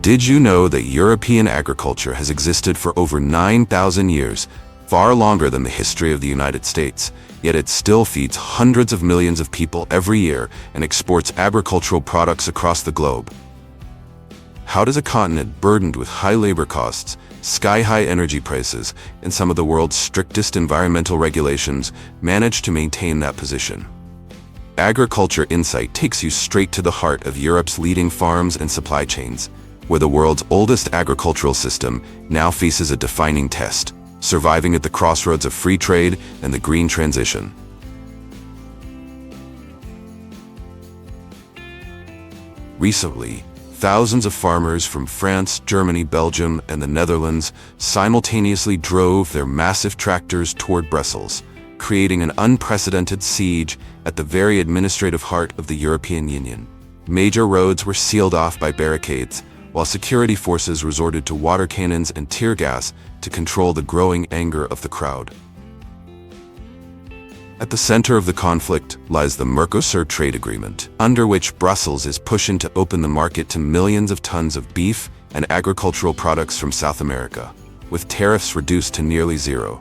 Did you know that European agriculture has existed for over 9,000 years, far longer than the history of the United States, yet it still feeds hundreds of millions of people every year and exports agricultural products across the globe? How does a continent burdened with high labor costs, sky-high energy prices, and some of the world's strictest environmental regulations manage to maintain that position? Agriculture Insight takes you straight to the heart of Europe's leading farms and supply chains, where the world's oldest agricultural system now faces a defining test, surviving at the crossroads of free trade and the green transition. Recently, thousands of farmers from France, Germany, Belgium, and the Netherlands simultaneously drove their massive tractors toward Brussels, creating an unprecedented siege at the very administrative heart of the European Union. Major roads were sealed off by barricades, while security forces resorted to water cannons and tear gas to control the growing anger of the crowd. At the center of the conflict lies the Mercosur trade agreement, under which Brussels is pushing to open the market to millions of tons of beef and agricultural products from South America, with tariffs reduced to nearly zero.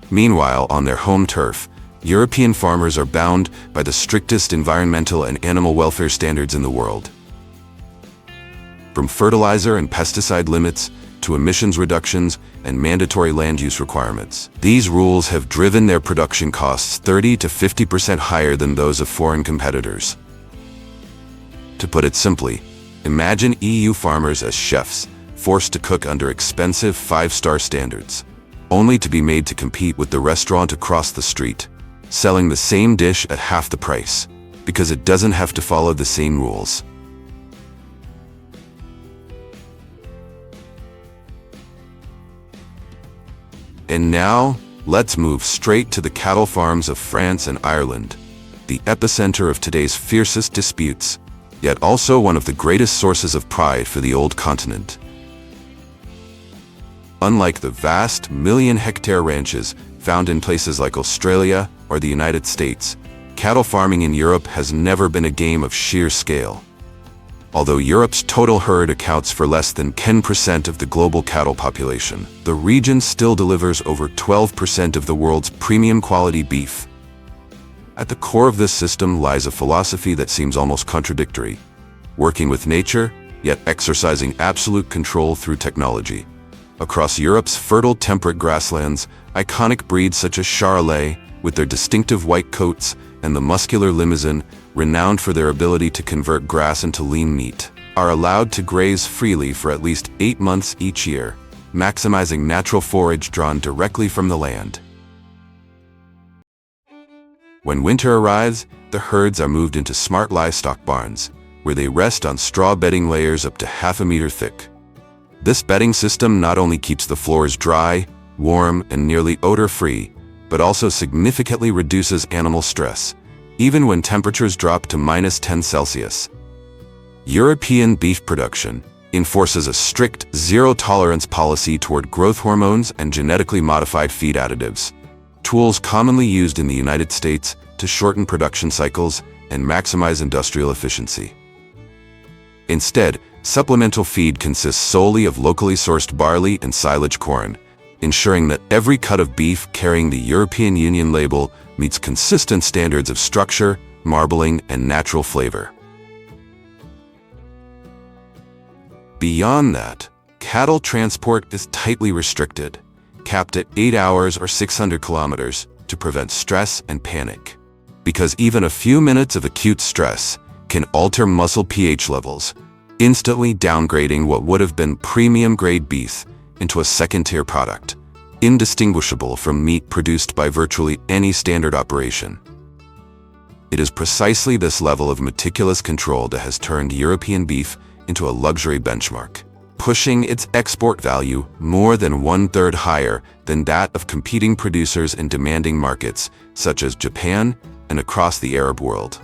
Meanwhile, on their home turf, European farmers are bound by the strictest environmental and animal welfare standards in the world. From fertilizer and pesticide limits to emissions reductions and mandatory land use requirements, these rules have driven their production costs 30 to 50% higher than those of foreign competitors. To put it simply, imagine EU farmers as chefs, forced to cook under expensive five-star standards, only to be made to compete with the restaurant across the street, selling the same dish at half the price, because it doesn't have to follow the same rules. And now, let's move straight to the cattle farms of France and Ireland, the epicenter of today's fiercest disputes, yet also one of the greatest sources of pride for the old continent. Unlike the vast million-hectare ranches found in places like Australia or the United States, cattle farming in Europe has never been a game of sheer scale. Although Europe's total herd accounts for less than 10% of the global cattle population, the region still delivers over 12% of the world's premium quality beef. At the core of this system lies a philosophy that seems almost contradictory: working with nature, yet exercising absolute control through technology. Across Europe's fertile temperate grasslands, iconic breeds such as Charolais, with their distinctive white coats, and the muscular Limousin, renowned for their ability to convert grass into lean meat, are allowed to graze freely for at least 8 months each year, maximizing natural forage drawn directly from the land. When winter arrives, the herds are moved into smart livestock barns, where they rest on straw bedding layers up to half a meter thick. This bedding system not only keeps the floors dry, warm, and nearly odor-free, but also significantly reduces animal stress, even when temperatures drop to -10°C. European beef production enforces a strict zero-tolerance policy toward growth hormones and genetically modified feed additives, tools commonly used in the United States to shorten production cycles and maximize industrial efficiency. Instead, supplemental feed consists solely of locally sourced barley and silage corn, ensuring that every cut of beef carrying the European Union label meets consistent standards of structure, marbling, and natural flavor. Beyond that, cattle transport is tightly restricted, capped at 8 hours or 600 kilometers to prevent stress and panic. Because even a few minutes of acute stress can alter muscle pH levels, instantly downgrading what would have been premium-grade beef into a second-tier product, indistinguishable from meat produced by virtually any standard operation. It is precisely this level of meticulous control that has turned European beef into a luxury benchmark, pushing its export value more than 1/3 higher than that of competing producers in demanding markets such as Japan and across the Arab world.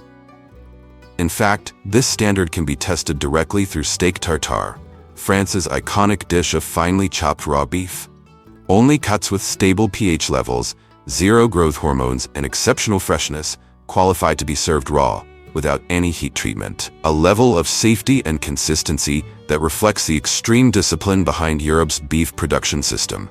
In fact, this standard can be tested directly through steak tartare, France's iconic dish of finely chopped raw beef. Only cuts with stable pH levels, zero growth hormones, and exceptional freshness qualify to be served raw, without any heat treatment, a level of safety and consistency that reflects the extreme discipline behind Europe's beef production system.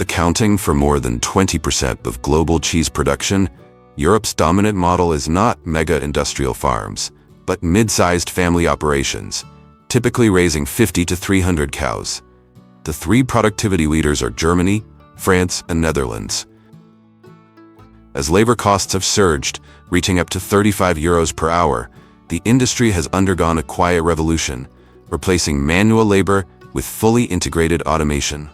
Accounting for more than 20% of global cheese production, Europe's dominant model is not mega-industrial farms, but mid-sized family operations, typically raising 50 to 300 cows. The three productivity leaders are Germany, France, and Netherlands. As labor costs have surged, reaching up to €35 per hour, the industry has undergone a quiet revolution, replacing manual labor with fully integrated automation.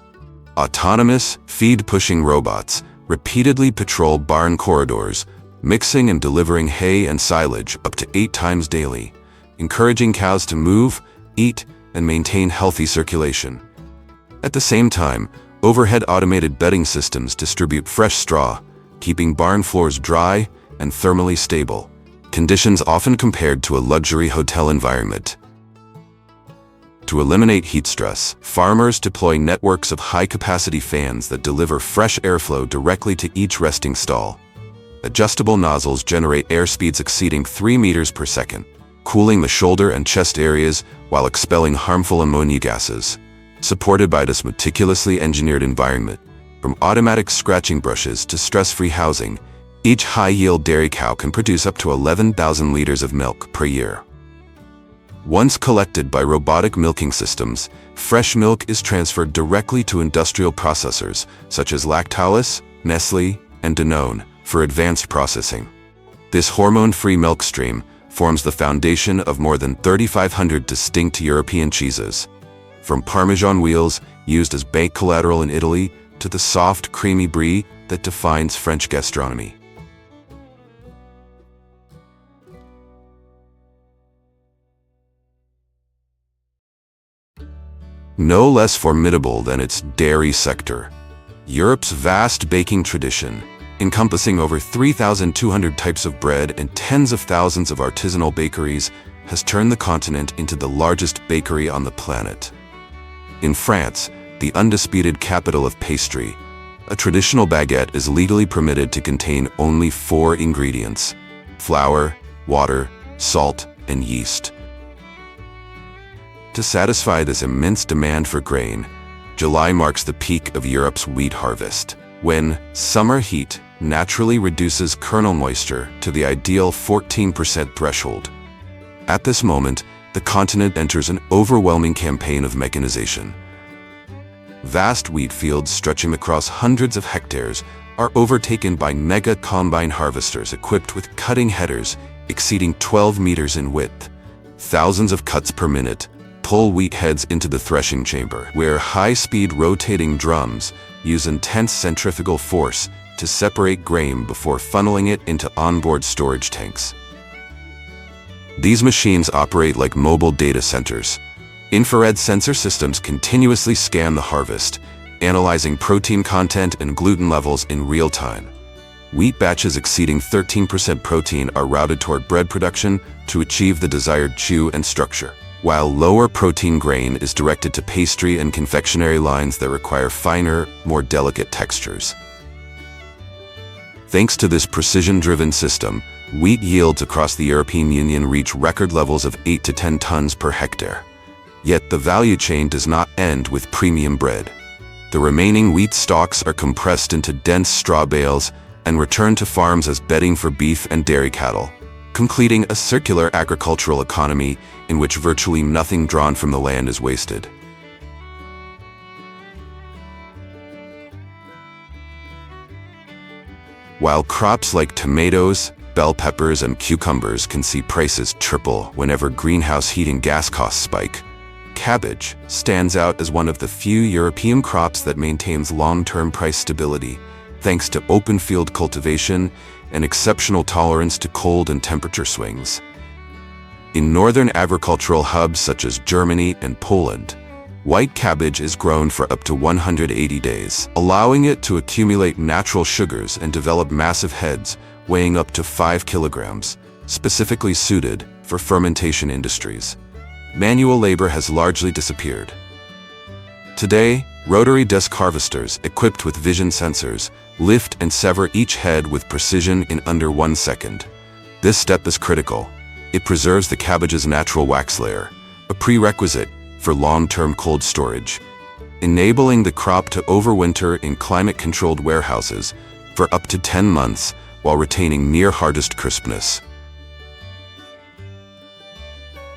Autonomous, feed-pushing robots repeatedly patrol barn corridors, mixing and delivering hay and silage up to 8 times daily, encouraging cows to move, eat, and maintain healthy circulation. At the same time, overhead automated bedding systems distribute fresh straw, keeping barn floors dry and thermally stable, conditions often compared to a luxury hotel environment. To eliminate heat stress, farmers deploy networks of high-capacity fans that deliver fresh airflow directly to each resting stall. Adjustable nozzles generate air speeds exceeding 3 meters per second, cooling the shoulder and chest areas while expelling harmful ammonia gases. Supported by this meticulously engineered environment, from automatic scratching brushes to stress-free housing, each high-yield dairy cow can produce up to 11,000 liters of milk per year. Once collected by robotic milking systems, fresh milk is transferred directly to industrial processors such as Lactalis, Nestlé, and Danone for advanced processing. This hormone-free milk stream forms the foundation of more than 3,500 distinct European cheeses, from Parmesan wheels used as bank collateral in Italy to the soft, creamy brie that defines French gastronomy. No less formidable than its dairy sector, Europe's vast baking tradition, encompassing over 3,200 types of bread and tens of thousands of artisanal bakeries, has turned the continent into the largest bakery on the planet. In France, the undisputed capital of pastry, a traditional baguette is legally permitted to contain only 4 ingredients: flour, water, salt, and yeast. To satisfy this immense demand for grain, July marks the peak of Europe's wheat harvest, when summer heat naturally reduces kernel moisture to the ideal 14% threshold. At this moment, the continent enters an overwhelming campaign of mechanization. Vast wheat fields stretching across hundreds of hectares are overtaken by mega combine harvesters equipped with cutting headers exceeding 12 meters in width. Thousands of cuts per minute pull wheat heads into the threshing chamber, where high-speed rotating drums use intense centrifugal force to separate grain before funneling it into onboard storage tanks. These machines operate like mobile data centers. Infrared sensor systems continuously scan the harvest, analyzing protein content and gluten levels in real time. Wheat batches exceeding 13% protein are routed toward bread production to achieve the desired chew and structure, while lower protein grain is directed to pastry and confectionery lines that require finer, more delicate textures. Thanks to this precision-driven system, wheat yields across the European Union reach record levels of 8 to 10 tons per hectare. Yet the value chain does not end with premium bread. The remaining wheat stalks are compressed into dense straw bales and returned to farms as bedding for beef and dairy cattle, completing a circular agricultural economy in which virtually nothing drawn from the land is wasted. While crops like tomatoes, bell peppers, and cucumbers can see prices triple whenever greenhouse heat and gas costs spike, cabbage stands out as one of the few European crops that maintains long-term price stability, thanks to open field cultivation and exceptional tolerance to cold and temperature swings. In northern agricultural hubs such as Germany and Poland, white cabbage is grown for up to 180 days, allowing it to accumulate natural sugars and develop massive heads weighing up to 5 kilograms, specifically suited for fermentation industries. Manual labor has largely disappeared. Today, Rotary disc harvesters, equipped with vision sensors, lift and sever each head with precision in under 1 second. This step is critical. It preserves the cabbage's natural wax layer, a prerequisite for long-term cold storage, enabling the crop to overwinter in climate-controlled warehouses for up to 10 months while retaining near-harvest crispness.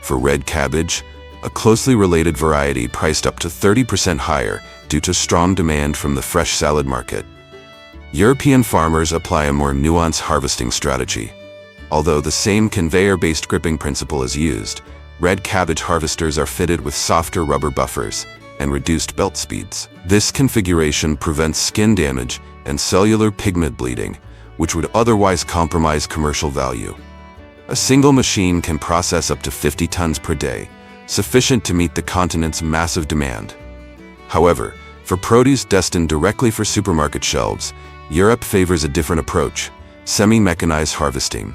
For red cabbage, a closely related variety priced up to 30% higher due to strong demand from the fresh salad market. European farmers apply a more nuanced harvesting strategy. Although the same conveyor-based gripping principle is used, red cabbage harvesters are fitted with softer rubber buffers and reduced belt speeds. This configuration prevents skin damage and cellular pigment bleeding, which would otherwise compromise commercial value. A single machine can process up to 50 tons per day, sufficient to meet the continent's massive demand. However, for produce destined directly for supermarket shelves, Europe favors a different approach: semi-mechanized harvesting.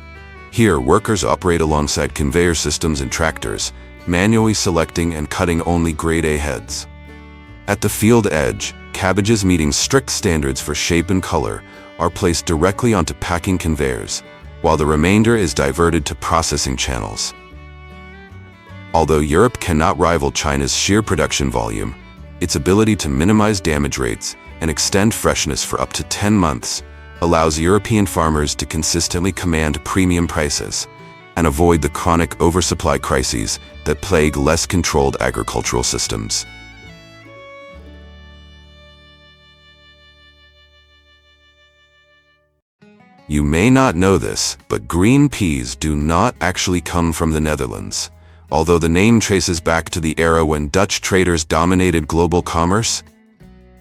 Here, workers operate alongside conveyor systems and tractors, manually selecting and cutting only grade A heads. At the field edge, cabbages meeting strict standards for shape and color are placed directly onto packing conveyors, while the remainder is diverted to processing channels. Although Europe cannot rival China's sheer production volume, its ability to minimize damage rates and extend freshness for up to 10 months allows European farmers to consistently command premium prices and avoid the chronic oversupply crises that plague less controlled agricultural systems. You may not know this, but green peas do not actually come from the Netherlands. Although the name traces back to the era when Dutch traders dominated global commerce,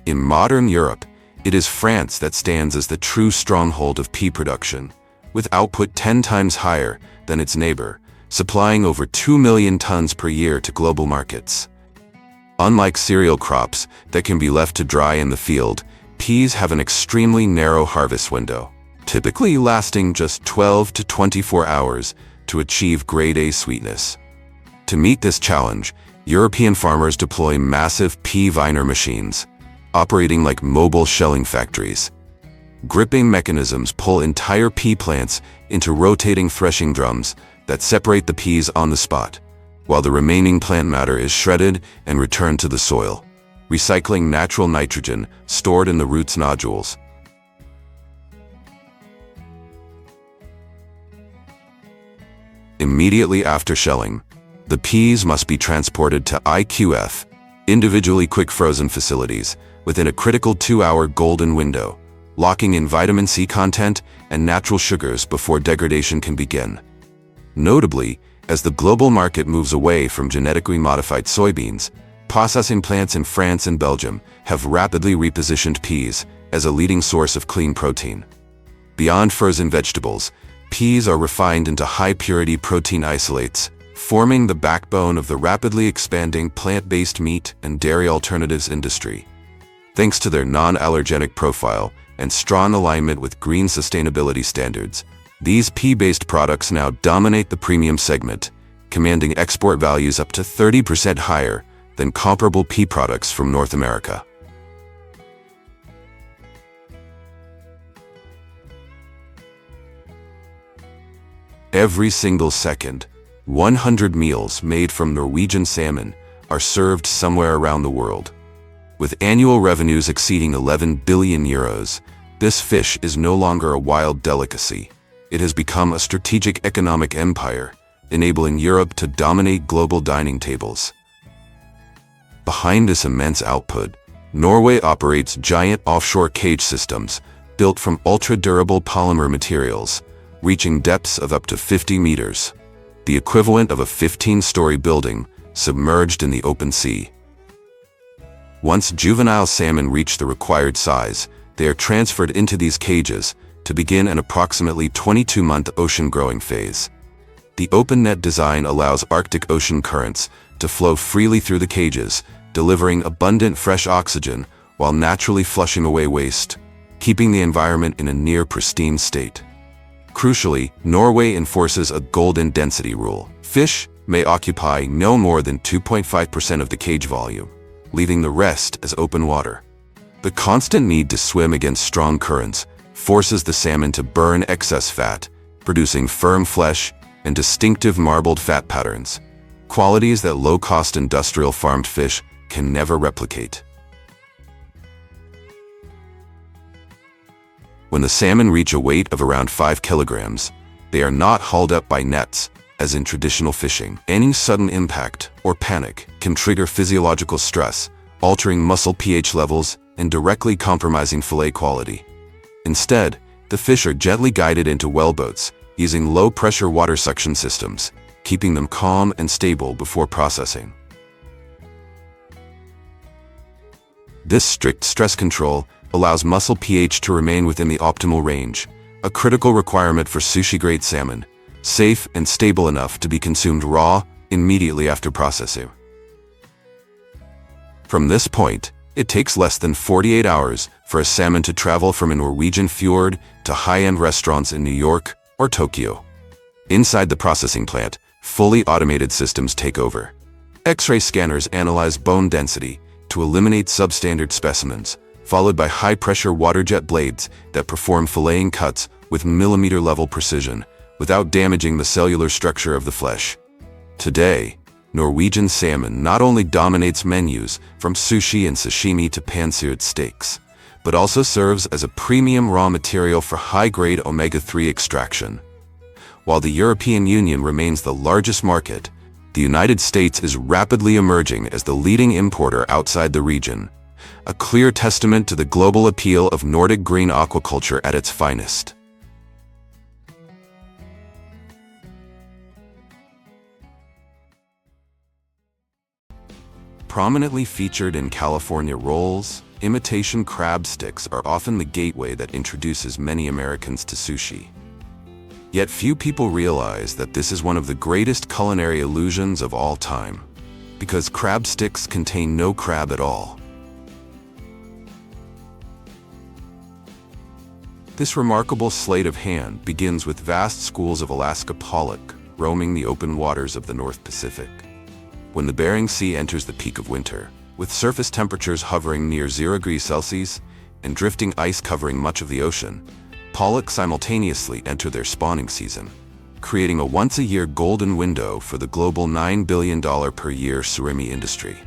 in modern Europe, it is France that stands as the true stronghold of pea production, with output 10 times higher than its neighbor, supplying over 2 million tons per year to global markets. Unlike cereal crops that can be left to dry in the field, peas have an extremely narrow harvest window, typically lasting just 12 to 24 hours to achieve grade A sweetness. To meet this challenge, European farmers deploy massive pea viner machines, operating like mobile shelling factories. Gripping mechanisms pull entire pea plants into rotating threshing drums that separate the peas on the spot, while the remaining plant matter is shredded and returned to the soil, recycling natural nitrogen stored in the roots nodules. Immediately after shelling, the peas must be transported to IQF, individually quick frozen facilities, within a critical 2-hour golden window, locking in vitamin C content and natural sugars before degradation can begin. Notably, as the global market moves away from genetically modified soybeans, processing plants in France and Belgium have rapidly repositioned peas as a leading source of clean protein. Beyond frozen vegetables, peas are refined into high-purity protein isolates, forming the backbone of the rapidly expanding plant-based meat and dairy alternatives industry. Thanks to their non-allergenic profile and strong alignment with green sustainability standards, these pea-based products now dominate the premium segment, commanding export values up to 30% higher than comparable pea products from North America. Every single second, 100 meals made from Norwegian salmon are served somewhere around the world. With annual revenues exceeding 11 billion euros, this fish is no longer a wild delicacy. It has become a strategic economic empire, enabling Europe to dominate global dining tables. Behind this immense output, Norway operates giant offshore cage systems built from ultra-durable polymer materials, reaching depths of up to 50 meters, the equivalent of a 15-story building submerged in the open sea. Once juvenile salmon reach the required size, they are transferred into these cages to begin an approximately 22-month ocean growing phase. The open net design allows Arctic Ocean currents to flow freely through the cages, delivering abundant fresh oxygen while naturally flushing away waste, keeping the environment in a near pristine state. Crucially, Norway enforces a golden density rule. Fish may occupy no more than 2.5% of the cage volume, leaving the rest as open water. The constant need to swim against strong currents forces the salmon to burn excess fat, producing firm flesh and distinctive marbled fat patterns, qualities that low-cost industrial farmed fish can never replicate. When the salmon reach a weight of around 5 kilograms, they are not hauled up by nets, as in traditional fishing. Any sudden impact or panic can trigger physiological stress, altering muscle pH levels and directly compromising fillet quality. Instead, the fish are gently guided into wellboats using low-pressure water suction systems, keeping them calm and stable before processing. This strict stress control allows muscle pH to remain within the optimal range, a critical requirement for sushi-grade salmon, safe and stable enough to be consumed raw immediately after processing. From this point, it takes less than 48 hours for a salmon to travel from a Norwegian fjord to high-end restaurants in New York or Tokyo. Inside the processing plant, fully automated systems take over. X-ray scanners analyze bone density to eliminate substandard specimens, followed by high-pressure water jet blades that perform filleting cuts with millimeter-level precision without damaging the cellular structure of the flesh. Today, Norwegian salmon not only dominates menus from sushi and sashimi to pan-seared steaks, but also serves as a premium raw material for high-grade omega-3 extraction. While the European Union remains the largest market, the United States is rapidly emerging as the leading importer outside the region, a clear testament to the global appeal of Nordic green aquaculture at its finest. Prominently featured in California rolls, imitation crab sticks are often the gateway that introduces many Americans to sushi. Yet few people realize that this is one of the greatest culinary illusions of all time, because crab sticks contain no crab at all. This remarkable sleight of hand begins with vast schools of Alaska pollock roaming the open waters of the North Pacific. When the Bering Sea enters the peak of winter, with surface temperatures hovering near 0 degrees Celsius and drifting ice covering much of the ocean, pollock simultaneously enter their spawning season, creating a once-a-year golden window for the global $9 billion per year surimi industry.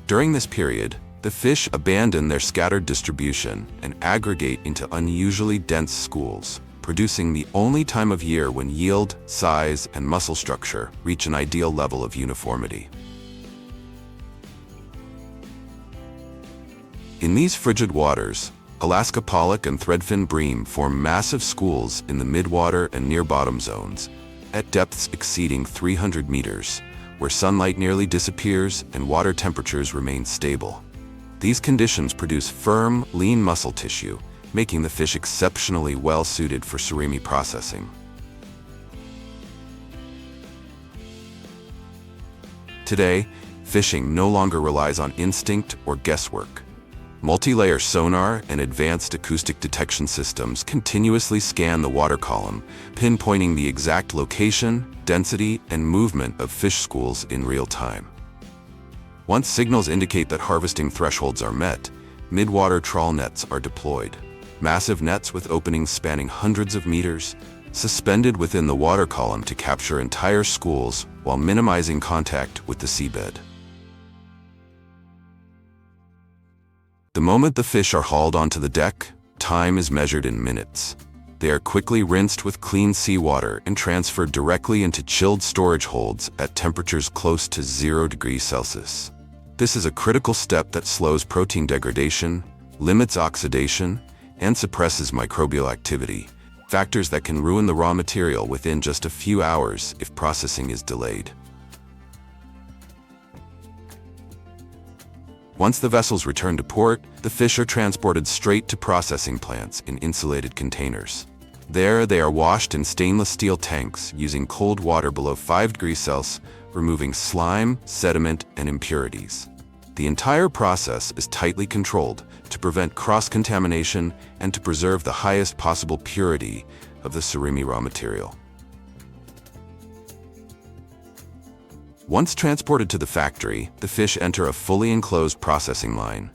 During this period, the fish abandon their scattered distribution and aggregate into unusually dense schools, producing the only time of year when yield, size, and muscle structure reach an ideal level of uniformity. In these frigid waters, Alaska pollock and threadfin bream form massive schools in the midwater and near-bottom zones, at depths exceeding 300 meters, where sunlight nearly disappears and water temperatures remain stable. These conditions produce firm, lean muscle tissue, making the fish exceptionally well-suited for surimi processing. Today, fishing no longer relies on instinct or guesswork. Multi-layer sonar and advanced acoustic detection systems continuously scan the water column, pinpointing the exact location, density, and movement of fish schools in real time. Once signals indicate that harvesting thresholds are met, midwater trawl nets are deployed. Massive nets with openings spanning hundreds of meters, suspended within the water column to capture entire schools while minimizing contact with the seabed. The moment the fish are hauled onto the deck, time is measured in minutes. They are quickly rinsed with clean seawater and transferred directly into chilled storage holds at temperatures close to 0 degrees Celsius. This is a critical step that slows protein degradation, limits oxidation, and suppresses microbial activity, factors that can ruin the raw material within just a few hours if processing is delayed. Once the vessels return to port, the fish are transported straight to processing plants in insulated containers. There, they are washed in stainless steel tanks using cold water below 5 degrees Celsius, removing slime, sediment, and impurities. The entire process is tightly controlled to prevent cross-contamination and to preserve the highest possible purity of the surimi raw material. Once transported to the factory, the fish enter a fully enclosed processing line.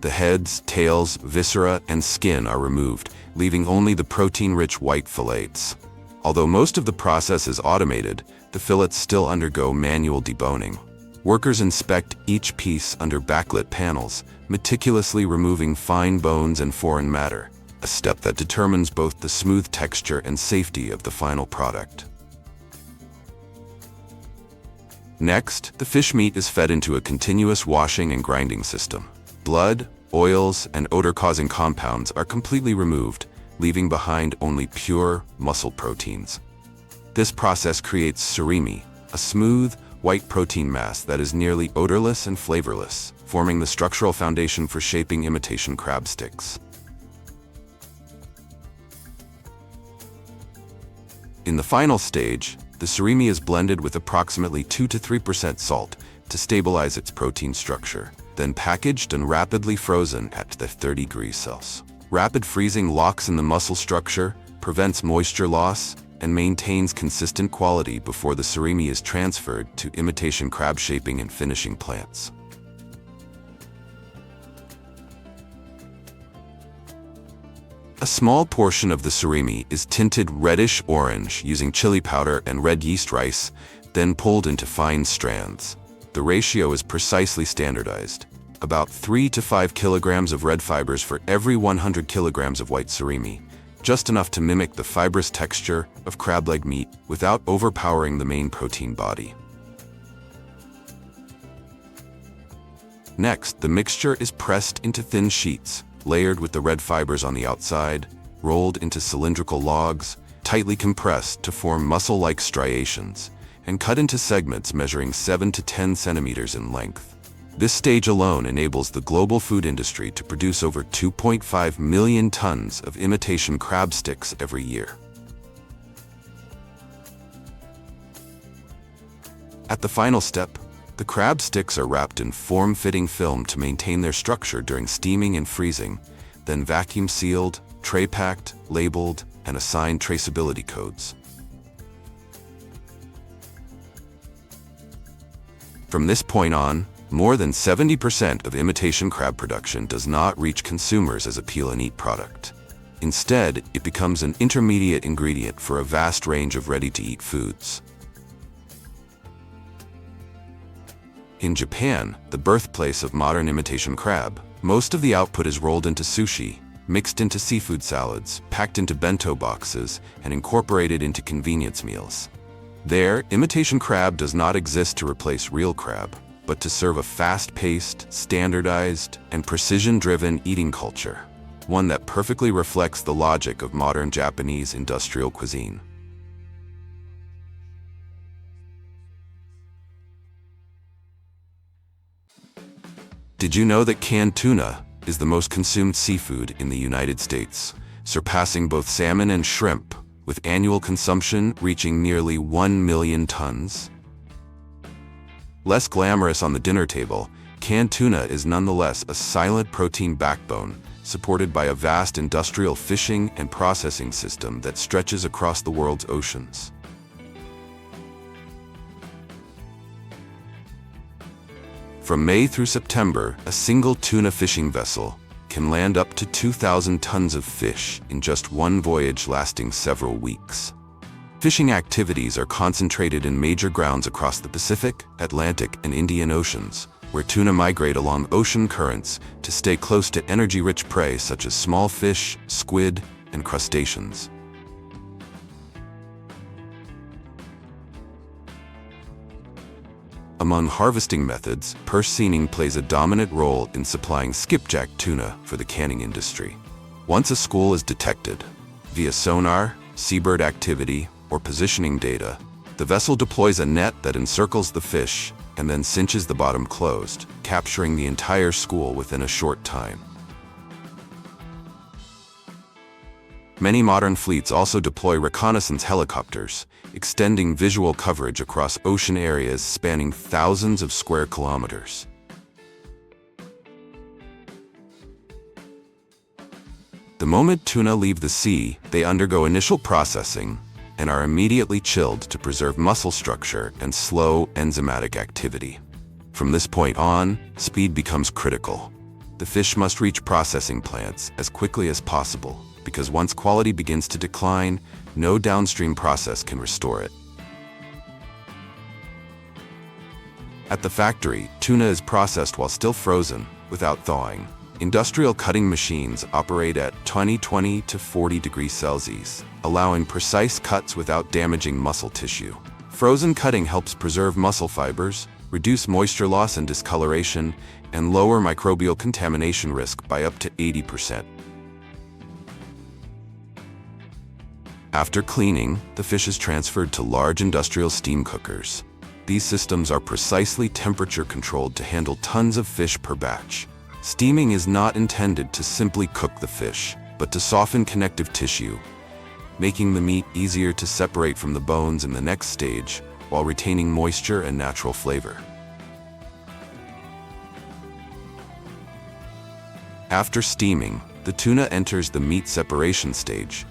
The heads, tails, viscera, and skin are removed, leaving only the protein-rich white fillets. Although most of the process is automated, the fillets still undergo manual deboning. Workers inspect each piece under backlit panels, meticulously removing fine bones and foreign matter, a step that determines both the smooth texture and safety of the final product. Next, the fish meat is fed into a continuous washing and grinding system. Blood, oils, and odor-causing compounds are completely removed, leaving behind only pure muscle proteins. This process creates surimi, a smooth, white protein mass that is nearly odorless and flavorless, forming the structural foundation for shaping imitation crab sticks. In the final stage, the surimi is blended with approximately 2 to 3% salt to stabilize its protein structure, then packaged and rapidly frozen at 30 degrees Celsius. Rapid freezing locks in the muscle structure, prevents moisture loss, and maintains consistent quality before the surimi is transferred to imitation crab shaping and finishing plants. A small portion of the surimi is tinted reddish-orange using chili powder and red yeast rice, then pulled into fine strands. The ratio is precisely standardized, about 3 to 5 kilograms of red fibers for every 100 kilograms of white surimi, just enough to mimic the fibrous texture of crab leg meat without overpowering the main protein body. Next, the mixture is pressed into thin sheets, layered with the red fibers on the outside, rolled into cylindrical logs, tightly compressed to form muscle-like striations, and cut into segments measuring 7 to 10 centimeters in length. This stage alone enables the global food industry to produce over 2.5 million tons of imitation crab sticks every year. At the final step, the crab sticks are wrapped in form-fitting film to maintain their structure during steaming and freezing, then vacuum-sealed, tray-packed, labeled, and assigned traceability codes. From this point on, more than 70% of imitation crab production does not reach consumers as a peel-and-eat product. Instead, it becomes an intermediate ingredient for a vast range of ready-to-eat foods. In Japan, the birthplace of modern imitation crab, most of the output is rolled into sushi, mixed into seafood salads, packed into bento boxes, and incorporated into convenience meals. There, imitation crab does not exist to replace real crab, but to serve a fast-paced, standardized, and precision-driven eating culture, one that perfectly reflects the logic of modern Japanese industrial cuisine. Did you know that canned tuna is the most consumed seafood in the United States, surpassing both salmon and shrimp, with annual consumption reaching nearly 1 million tons? Less glamorous on the dinner table, canned tuna is nonetheless a silent protein backbone, supported by a vast industrial fishing and processing system that stretches across the world's oceans. From May through September, a single tuna fishing vessel can land up to 2,000 tons of fish in just one voyage lasting several weeks. Fishing activities are concentrated in major grounds across the Pacific, Atlantic, and Indian Oceans, where tuna migrate along ocean currents to stay close to energy-rich prey such as small fish, squid, and crustaceans. Among harvesting methods, purse seining plays a dominant role in supplying skipjack tuna for the canning industry. Once a school is detected, via sonar, seabird activity, or positioning data, the vessel deploys a net that encircles the fish and then cinches the bottom closed, capturing the entire school within a short time. Many modern fleets also deploy reconnaissance helicopters, extending visual coverage across ocean areas spanning thousands of square kilometers. The moment tuna leave the sea, they undergo initial processing, and are immediately chilled to preserve muscle structure and slow enzymatic activity. From this point on, speed becomes critical. The fish must reach processing plants as quickly as possible, because once quality begins to decline, no downstream process can restore it. At the factory, tuna is processed while still frozen, without thawing. Industrial cutting machines operate at 20 to 40 degrees Celsius, allowing precise cuts without damaging muscle tissue. Frozen cutting helps preserve muscle fibers, reduce moisture loss and discoloration, and lower microbial contamination risk by up to 80%. After cleaning, the fish is transferred to large industrial steam cookers. These systems are precisely temperature controlled to handle tons of fish per batch. Steaming is not intended to simply cook the fish, but to soften connective tissue, making the meat easier to separate from the bones in the next stage, while retaining moisture and natural flavor. After steaming, the tuna enters the meat separation stage,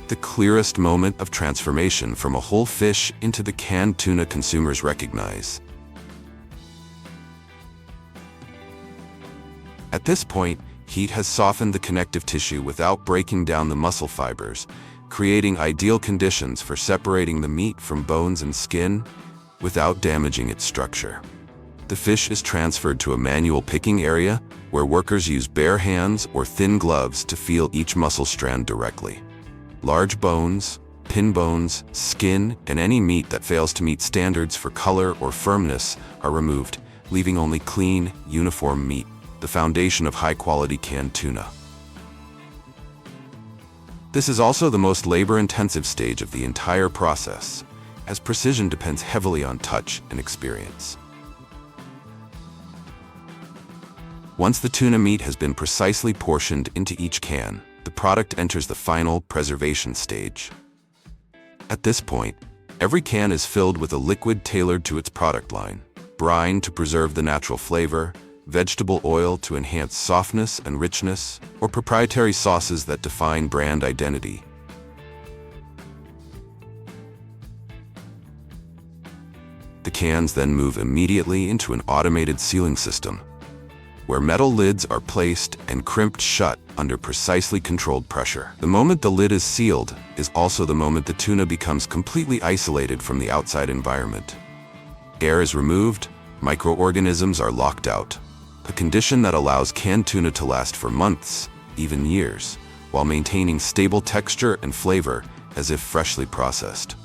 the clearest moment of transformation from a whole fish into the canned tuna consumers recognize. At this point, heat has softened the connective tissue without breaking down the muscle fibers, creating ideal conditions for separating the meat from bones and skin without damaging its structure. The fish is transferred to a manual picking area where workers use bare hands or thin gloves to feel each muscle strand directly. Large bones, pin bones, skin, and any meat that fails to meet standards for color or firmness are removed, leaving only clean, uniform meat, the foundation of high-quality canned tuna. This is also the most labor-intensive stage of the entire process, as precision depends heavily on touch and experience. Once the tuna meat has been precisely portioned into each can, the product enters the final preservation stage. At this point, every can is filled with a liquid tailored to its product line: brine to preserve the natural flavor, vegetable oil to enhance softness and richness, or proprietary sauces that define brand identity. The cans then move immediately into an automated sealing system, where metal lids are placed and crimped shut under precisely controlled pressure. The moment the lid is sealed is also the moment the tuna becomes completely isolated from the outside environment. Air is removed, microorganisms are locked out, a condition that allows canned tuna to last for months, even years, while maintaining stable texture and flavor as if freshly processed.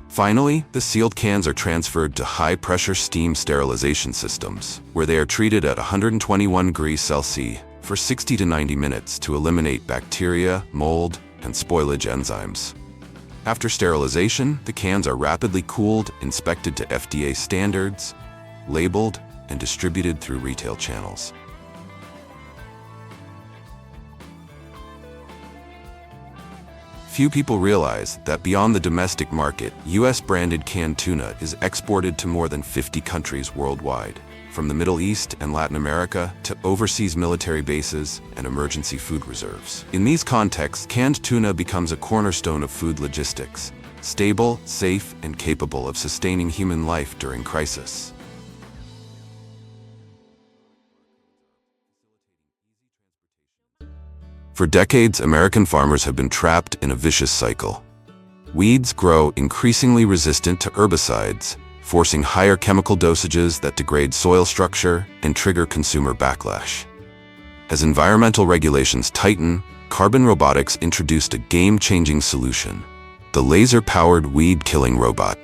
Finally, the sealed cans are transferred to high-pressure steam sterilization systems, where they are treated at 121 degrees Celsius for 60 to 90 minutes to eliminate bacteria, mold, and spoilage enzymes. After sterilization, the cans are rapidly cooled, inspected to FDA standards, labeled, and distributed through retail channels. Few people realize that beyond the domestic market, US-branded canned tuna is exported to more than 50 countries worldwide, from the Middle East and Latin America to overseas military bases and emergency food reserves. In these contexts, canned tuna becomes a cornerstone of food logistics, stable, safe, and capable of sustaining human life during crisis. For decades, American farmers have been trapped in a vicious cycle. Weeds grow increasingly resistant to herbicides, forcing higher chemical dosages that degrade soil structure and trigger consumer backlash. As environmental regulations tighten, carbon robotics introduced a game-changing solution: the laser-powered weed-killing robot.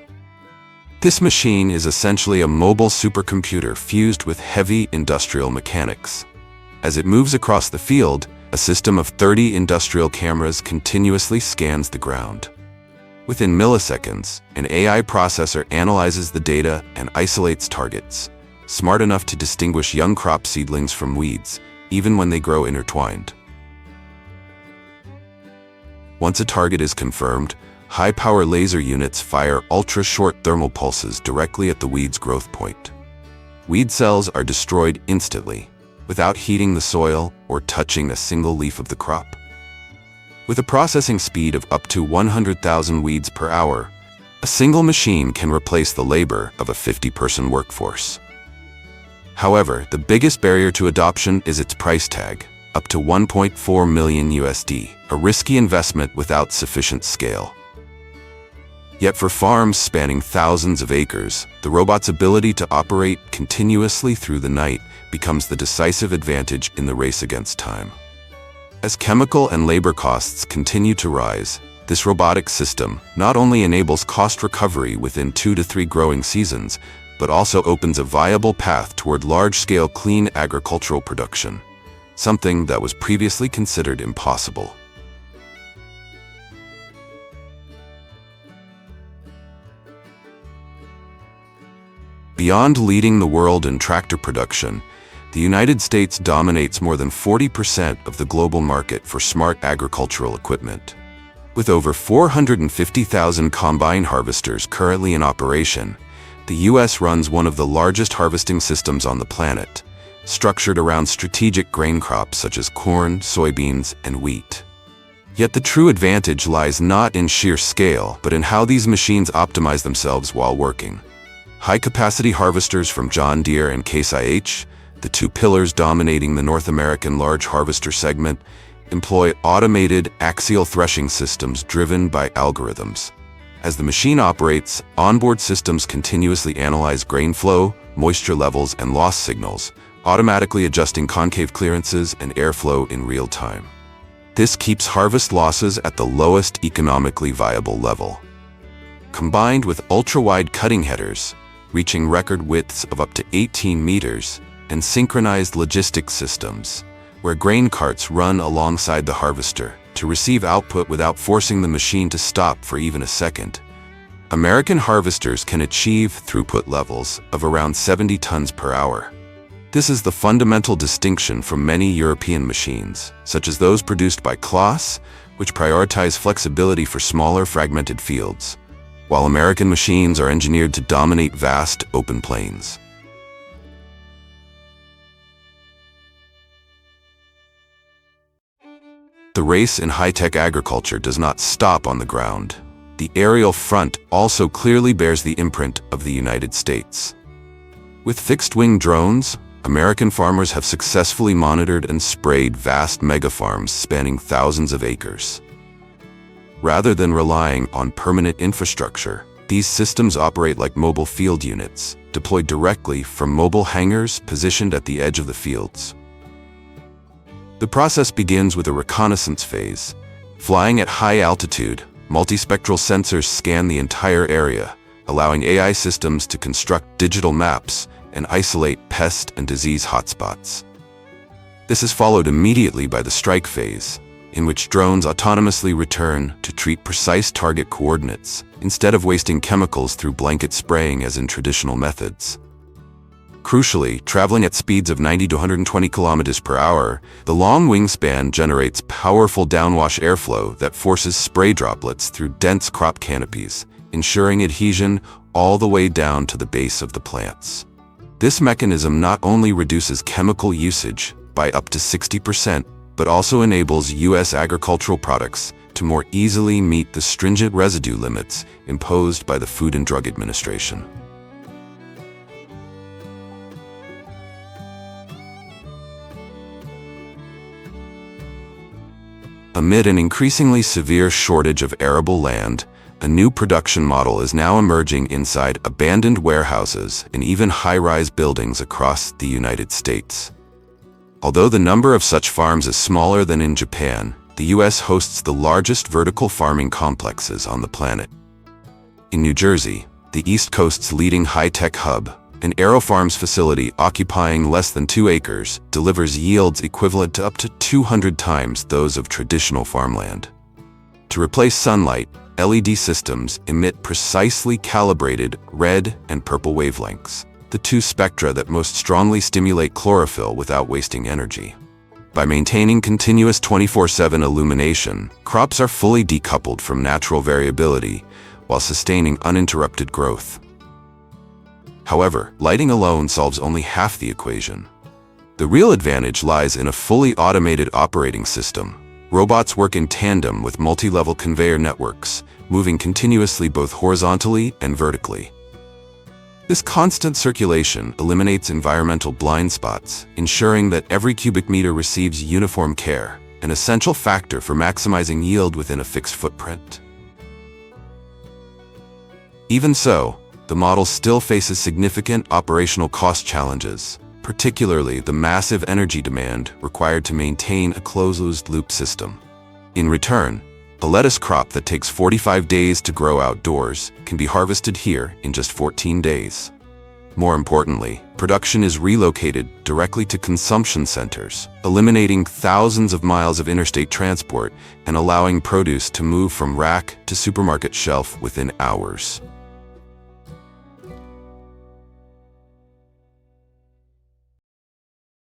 This machine is essentially a mobile supercomputer fused with heavy industrial mechanics. As it moves across the field, a system of 30 industrial cameras continuously scans the ground. Within milliseconds, an AI processor analyzes the data and isolates targets, smart enough to distinguish young crop seedlings from weeds, even when they grow intertwined. Once a target is confirmed, high-power laser units fire ultra-short thermal pulses directly at the weed's growth point. Weed cells are destroyed instantly, without heating the soil or touching a single leaf of the crop. With a processing speed of up to 100,000 weeds per hour, a single machine can replace the labor of a 50-person workforce. However, the biggest barrier to adoption is its price tag, up to 1.4 million USD, a risky investment without sufficient scale. Yet for farms spanning thousands of acres, the robot's ability to operate continuously through the night becomes the decisive advantage in the race against time. As chemical and labor costs continue to rise, this robotic system not only enables cost recovery within 2 to 3 growing seasons, but also opens a viable path toward large-scale clean agricultural production, something that was previously considered impossible. Beyond leading the world in tractor production, the United States dominates more than 40% of the global market for smart agricultural equipment. With over 450,000 combine harvesters currently in operation, the U.S. runs one of the largest harvesting systems on the planet, structured around strategic grain crops such as corn, soybeans, and wheat. Yet the true advantage lies not in sheer scale, but in how these machines optimize themselves while working. High-capacity harvesters from John Deere and Case IH, the two pillars dominating the North American large harvester segment, employ automated axial threshing systems driven by algorithms. As the machine operates, onboard systems continuously analyze grain flow, moisture levels, and loss signals, automatically adjusting concave clearances and airflow in real time. This keeps harvest losses at the lowest economically viable level. Combined with ultra-wide cutting headers, reaching record widths of up to 18 meters, and synchronized logistics systems, where grain carts run alongside the harvester to receive output without forcing the machine to stop for even a second, American harvesters can achieve throughput levels of around 70 tons per hour. This is the fundamental distinction from many European machines, such as those produced by Claas, which prioritize flexibility for smaller fragmented fields, while American machines are engineered to dominate vast open plains. The race in high-tech agriculture does not stop on the ground. The aerial front also clearly bears the imprint of the United States. With fixed-wing drones, American farmers have successfully monitored and sprayed vast megafarms spanning thousands of acres. Rather than relying on permanent infrastructure, these systems operate like mobile field units, deployed directly from mobile hangars positioned at the edge of the fields. The process begins with a reconnaissance phase. Flying at high altitude, multispectral sensors scan the entire area, allowing AI systems to construct digital maps and isolate pest and disease hotspots. This is followed immediately by the strike phase, in which drones autonomously return to treat precise target coordinates, instead of wasting chemicals through blanket spraying as in traditional methods. Crucially, traveling at speeds of 90 to 120 kilometers per hour, the long wingspan generates powerful downwash airflow that forces spray droplets through dense crop canopies, ensuring adhesion all the way down to the base of the plants. This mechanism not only reduces chemical usage by up to 60%, but also enables U.S. agricultural products to more easily meet the stringent residue limits imposed by the Food and Drug Administration. Amid an increasingly severe shortage of arable land, a new production model is now emerging inside abandoned warehouses and even high-rise buildings across the United States. Although the number of such farms is smaller than in Japan, the U.S. hosts the largest vertical farming complexes on the planet. In New Jersey, the East Coast's leading high-tech hub, an AeroFarms facility occupying less than 2 acres delivers yields equivalent to up to 200 times those of traditional farmland. To replace sunlight, LED systems emit precisely calibrated red and purple wavelengths, the two spectra that most strongly stimulate chlorophyll without wasting energy. By maintaining continuous 24/7 illumination, crops are fully decoupled from natural variability while sustaining uninterrupted growth. However, lighting alone solves only half the equation. The real advantage lies in a fully automated operating system, Robots work in tandem with multi-level conveyor networks, moving continuously both horizontally and vertically. This constant circulation eliminates environmental blind spots, ensuring that every cubic meter receives uniform care, an essential factor for maximizing yield within a fixed footprint. Even so, the model still faces significant operational cost challenges, particularly the massive energy demand required to maintain a closed-loop system. In return, a lettuce crop that takes 45 days to grow outdoors can be harvested here in just 14 days. More importantly, production is relocated directly to consumption centers, eliminating thousands of miles of interstate transport and allowing produce to move from rack to supermarket shelf within hours.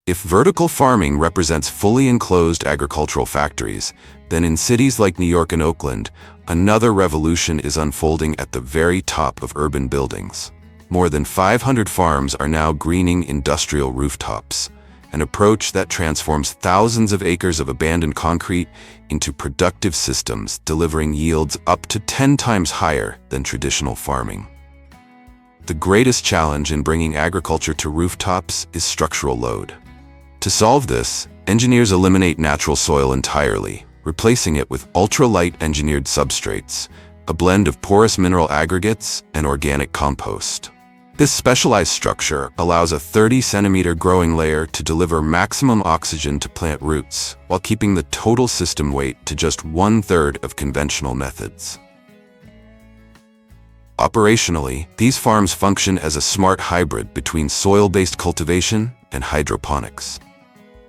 If vertical farming represents fully enclosed agricultural factories, then in cities like New York and Oakland, another revolution is unfolding at the very top of urban buildings. More than 500 farms are now greening industrial rooftops, an approach that transforms thousands of acres of abandoned concrete into productive systems, delivering yields up to 10 times higher than traditional farming. The greatest challenge in bringing agriculture to rooftops is structural load. To solve this, engineers eliminate natural soil entirely, replacing it with ultra-light engineered substrates, a blend of porous mineral aggregates and organic compost. This specialized structure allows a 30-centimeter growing layer to deliver maximum oxygen to plant roots, while keeping the total system weight to just 1/3 of conventional methods. Operationally, these farms function as a smart hybrid between soil-based cultivation and hydroponics.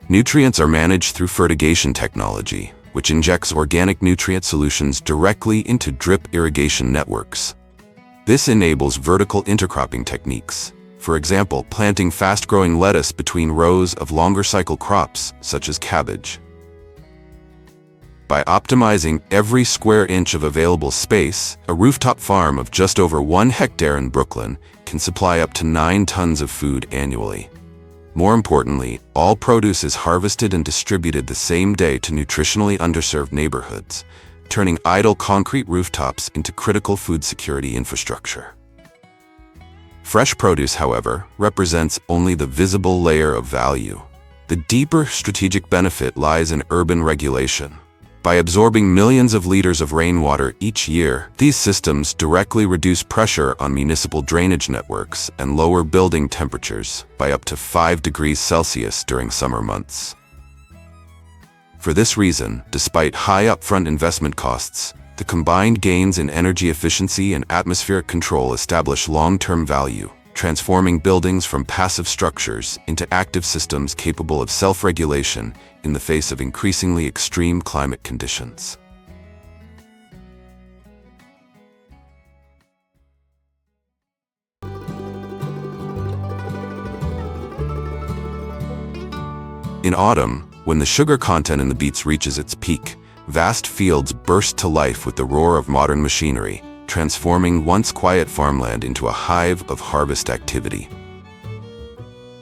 Nutrients are managed through fertigation technology, which injects organic nutrient solutions directly into drip irrigation networks. This enables vertical intercropping techniques, for example, planting fast-growing lettuce between rows of longer-cycle crops, such as cabbage. By optimizing every square inch of available space, a rooftop farm of just over 1 hectare in Brooklyn can supply up to 9 tons of food annually. More importantly, all produce is harvested and distributed the same day to nutritionally underserved neighborhoods, turning idle concrete rooftops into critical food security infrastructure. Fresh produce, however, represents only the visible layer of value. The deeper strategic benefit lies in urban regulation. By absorbing millions of liters of rainwater each year, these systems directly reduce pressure on municipal drainage networks and lower building temperatures by up to 5 degrees Celsius during summer months. For this reason, despite high upfront investment costs, the combined gains in energy efficiency and atmospheric control establish long-term value, transforming buildings from passive structures into active systems capable of self-regulation in the face of increasingly extreme climate conditions. In autumn, when the sugar content in the beets reaches its peak, vast fields burst to life with the roar of modern machinery, transforming once quiet farmland into a hive of harvest activity.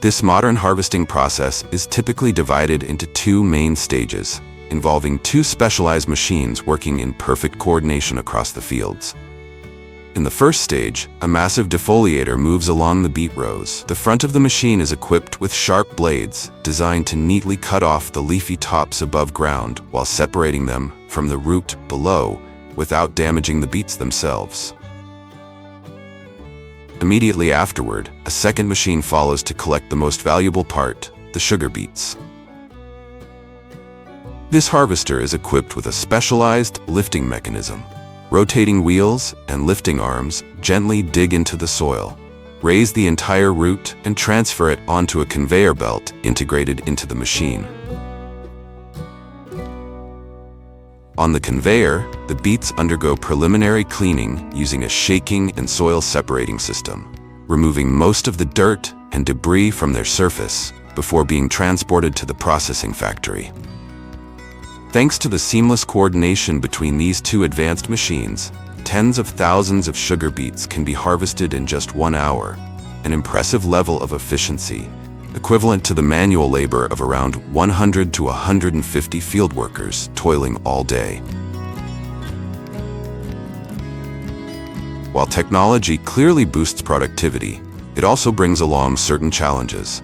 This modern harvesting process is typically divided into 2 main stages, involving 2 specialized machines working in perfect coordination across the fields. In the first stage, a massive defoliator moves along the beet rows. The front of the machine is equipped with sharp blades designed to neatly cut off the leafy tops above ground while separating them from the root below without damaging the beets themselves. Immediately afterward, a second machine follows to collect the most valuable part, the sugar beets. This harvester is equipped with a specialized lifting mechanism. Rotating wheels and lifting arms gently dig into the soil, raise the entire root, and transfer it onto a conveyor belt integrated into the machine. On the conveyor, the beets undergo preliminary cleaning using a shaking and soil separating system, removing most of the dirt and debris from their surface before being transported to the processing factory. Thanks to the seamless coordination between these 2 advanced machines, tens of thousands of sugar beets can be harvested in just 1 hour, an impressive level of efficiency equivalent to the manual labor of around 100 to 150 field workers toiling all day. While technology clearly boosts productivity, it also brings along certain challenges,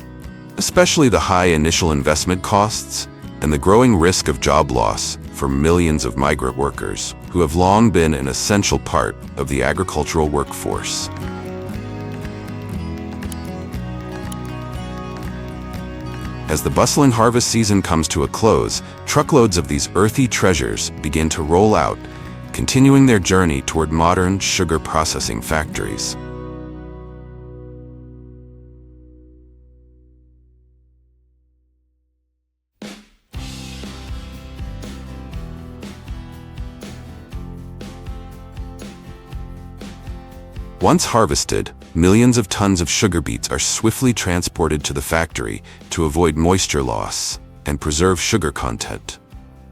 especially the high initial investment costs and the growing risk of job loss for millions of migrant workers who have long been an essential part of the agricultural workforce. As the bustling harvest season comes to a close, truckloads of these earthy treasures begin to roll out, continuing their journey toward modern sugar processing factories. Once harvested, millions of tons of sugar beets are swiftly transported to the factory to avoid moisture loss and preserve sugar content,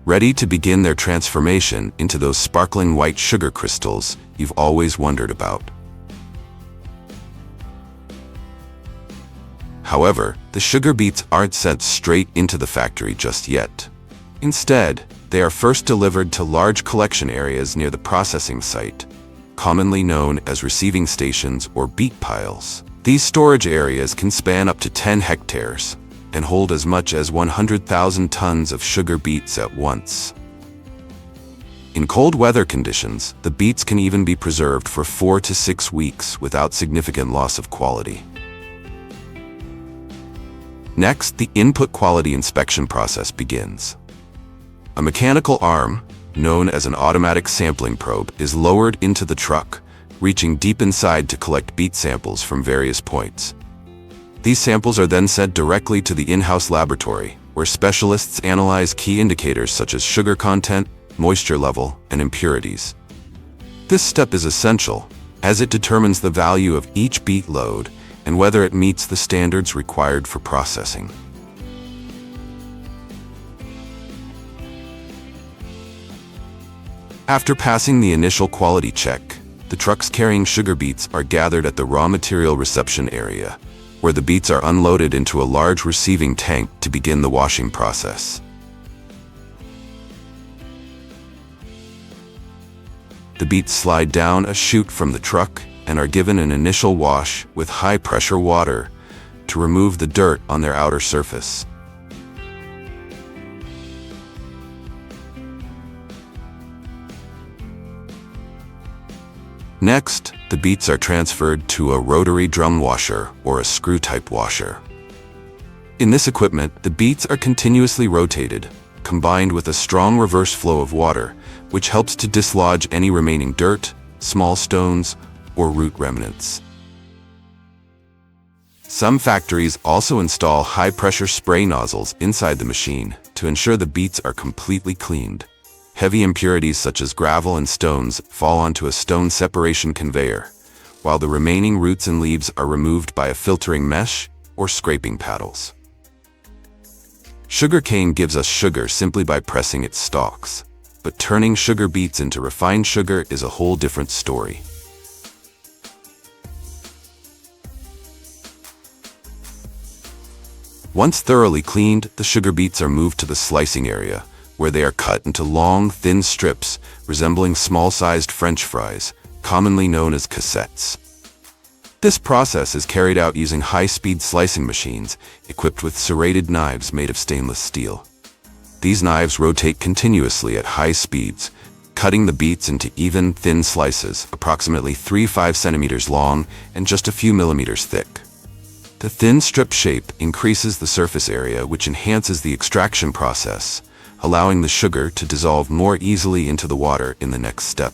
ready to begin their transformation into those sparkling white sugar crystals you've always wondered about. However, the sugar beets aren't sent straight into the factory just yet. Instead, they are first delivered to large collection areas near the processing site, commonly known as receiving stations or beet piles. These storage areas can span up to 10 hectares and hold as much as 100,000 tons of sugar beets at once. In cold weather conditions, the beets can even be preserved for 4 to 6 weeks without significant loss of quality. Next, the input quality inspection process begins. A mechanical arm, known as an automatic sampling probe, is lowered into the truck, reaching deep inside to collect beet samples from various points. These samples are then sent directly to the in-house laboratory, where specialists analyze key indicators such as sugar content, moisture level, and impurities. This step is essential, as it determines the value of each beet load and whether it meets the standards required for processing. After passing the initial quality check, the trucks carrying sugar beets are gathered at the raw material reception area, where the beets are unloaded into a large receiving tank to begin the washing process. The beets slide down a chute from the truck and are given an initial wash with high-pressure water to remove the dirt on their outer surface. Next, the beets are transferred to a rotary drum washer or a screw-type washer. In this equipment, the beets are continuously rotated, combined with a strong reverse flow of water, which helps to dislodge any remaining dirt, small stones, or root remnants. Some factories also install high-pressure spray nozzles inside the machine to ensure the beets are completely cleaned. Heavy impurities such as gravel and stones fall onto a stone separation conveyor, while the remaining roots and leaves are removed by a filtering mesh or scraping paddles. Sugar cane gives us sugar simply by pressing its stalks, but turning sugar beets into refined sugar is a whole different story. Once thoroughly cleaned, the sugar beets are moved to the slicing area, where they are cut into long, thin strips resembling small-sized French fries, commonly known as cassettes. This process is carried out using high-speed slicing machines equipped with serrated knives made of stainless steel. These knives rotate continuously at high speeds, cutting the beets into even, thin slices, approximately 3–5 centimeters long and just a few millimeters thick. The thin strip shape increases the surface area, which enhances the extraction process, allowing the sugar to dissolve more easily into the water in the next step.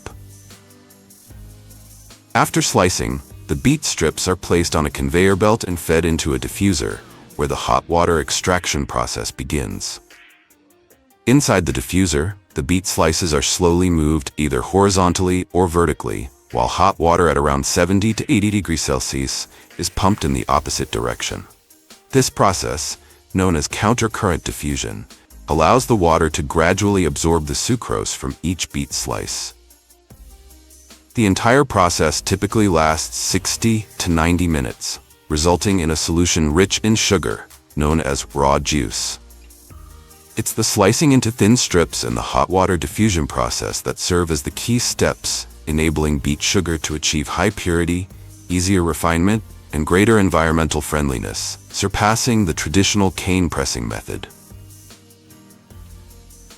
After slicing, the beet strips are placed on a conveyor belt and fed into a diffuser, where the hot water extraction process begins. Inside the diffuser, the beet slices are slowly moved either horizontally or vertically, while hot water at around 70 to 80 degrees Celsius is pumped in the opposite direction. This process, known as counter-current diffusion, allows the water to gradually absorb the sucrose from each beet slice. The entire process typically lasts 60 to 90 minutes, resulting in a solution rich in sugar known as raw juice. It's the slicing into thin strips and the hot water diffusion process that serve as the key steps, enabling beet sugar to achieve high purity, easier refinement, and greater environmental friendliness, surpassing the traditional cane pressing method.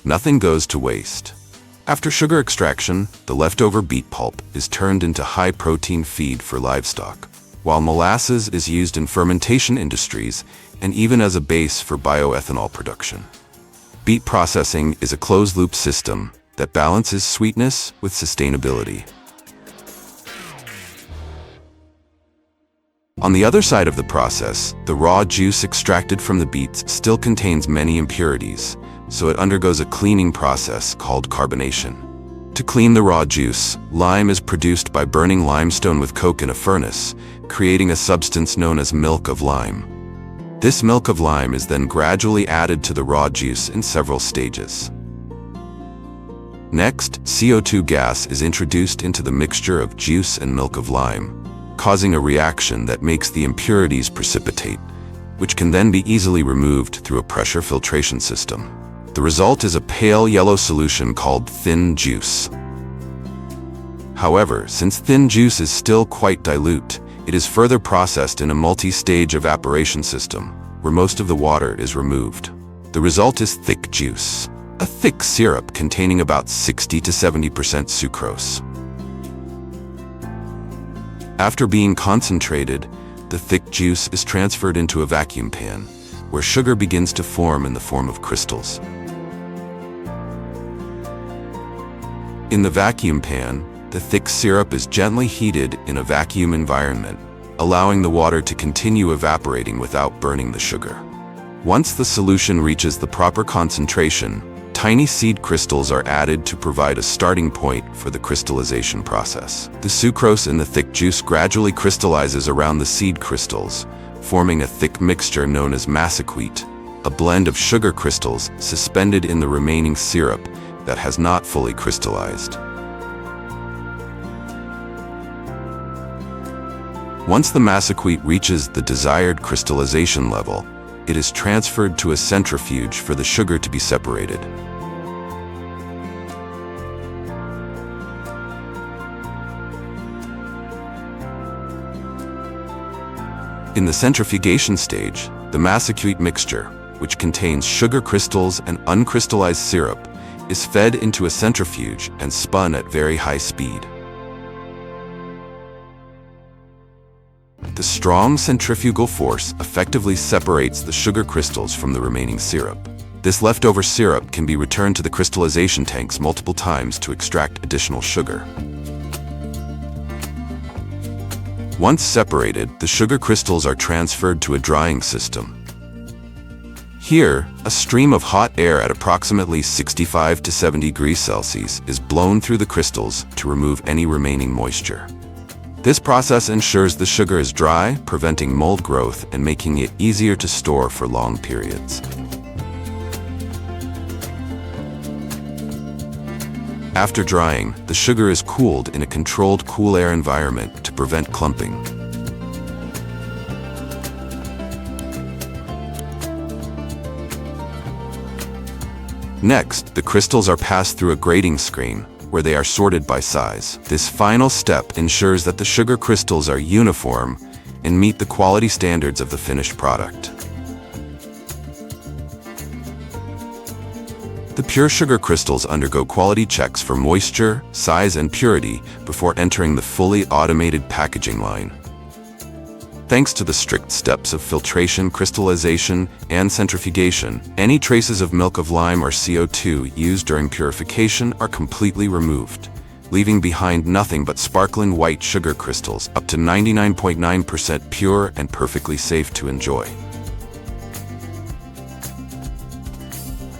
Nothing goes to waste. After sugar extraction, the leftover beet pulp is turned into high-protein feed for livestock, while molasses is used in fermentation industries and even as a base for bioethanol production. Beet processing is a closed-loop system that balances sweetness with sustainability. On the other side of the process, the raw juice extracted from the beets still contains many impurities, so it undergoes a cleaning process called carbonation. To clean the raw juice, lime is produced by burning limestone with coke in a furnace, creating a substance known as milk of lime. This milk of lime is then gradually added to the raw juice in several stages. Next, CO2 gas is introduced into the mixture of juice and milk of lime, causing a reaction that makes the impurities precipitate, which can then be easily removed through a pressure filtration system. The result is a pale yellow solution called thin juice. However, since thin juice is still quite dilute, it is further processed in a multi-stage evaporation system, where most of the water is removed. The result is thick juice, a thick syrup containing about 60 to 70% sucrose. After being concentrated, the thick juice is transferred into a vacuum pan, where sugar begins to form in the form of crystals. In the vacuum pan, the thick syrup is gently heated in a vacuum environment, allowing the water to continue evaporating without burning the sugar. Once the solution reaches the proper concentration, tiny seed crystals are added to provide a starting point for the crystallization process. The sucrose in the thick juice gradually crystallizes around the seed crystals, forming a thick mixture known as massicwheat, a blend of sugar crystals suspended in the remaining syrup that has not fully crystallized. Once the massicwheat reaches the desired crystallization level, it is transferred to a centrifuge for the sugar to be separated. In the centrifugation stage, the massicwheat mixture, which contains sugar crystals and uncrystallized syrup, is fed into a centrifuge and spun at very high speed. The strong centrifugal force effectively separates the sugar crystals from the remaining syrup. This leftover syrup can be returned to the crystallization tanks multiple times to extract additional sugar. Once separated, the sugar crystals are transferred to a drying system. Here, a stream of hot air at approximately 65 to 70 degrees Celsius is blown through the crystals to remove any remaining moisture. This process ensures the sugar is dry, preventing mold growth and making it easier to store for long periods. After drying, the sugar is cooled in a controlled cool air environment to prevent clumping. Next, the crystals are passed through a grading screen, where they are sorted by size. This final step ensures that the sugar crystals are uniform and meet the quality standards of the finished product. The pure sugar crystals undergo quality checks for moisture, size, and purity before entering the fully automated packaging line. Thanks to the strict steps of filtration, crystallization, and centrifugation, any traces of milk of lime or CO2 used during purification are completely removed, leaving behind nothing but sparkling white sugar crystals, up to 99.9% pure and perfectly safe to enjoy.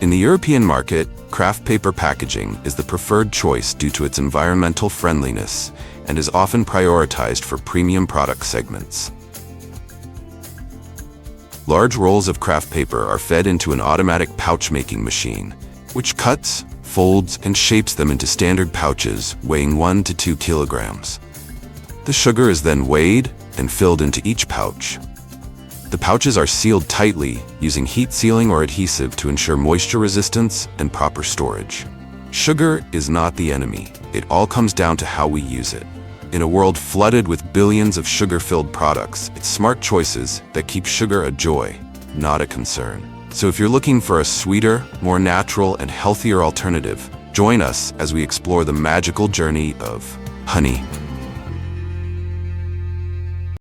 In the European market, craft paper packaging is the preferred choice due to its environmental friendliness and is often prioritized for premium product segments. Large rolls of craft paper are fed into an automatic pouch-making machine, which cuts, folds, and shapes them into standard pouches weighing 1 to 2 kilograms. The sugar is then weighed and filled into each pouch. The pouches are sealed tightly using heat sealing or adhesive to ensure moisture resistance and proper storage. Sugar is not the enemy. It all comes down to how we use it. In a world flooded with billions of sugar-filled products, it's smart choices that keep sugar a joy, not a concern. So if you're looking for a sweeter, more natural, and healthier alternative, join us as we explore the magical journey of honey.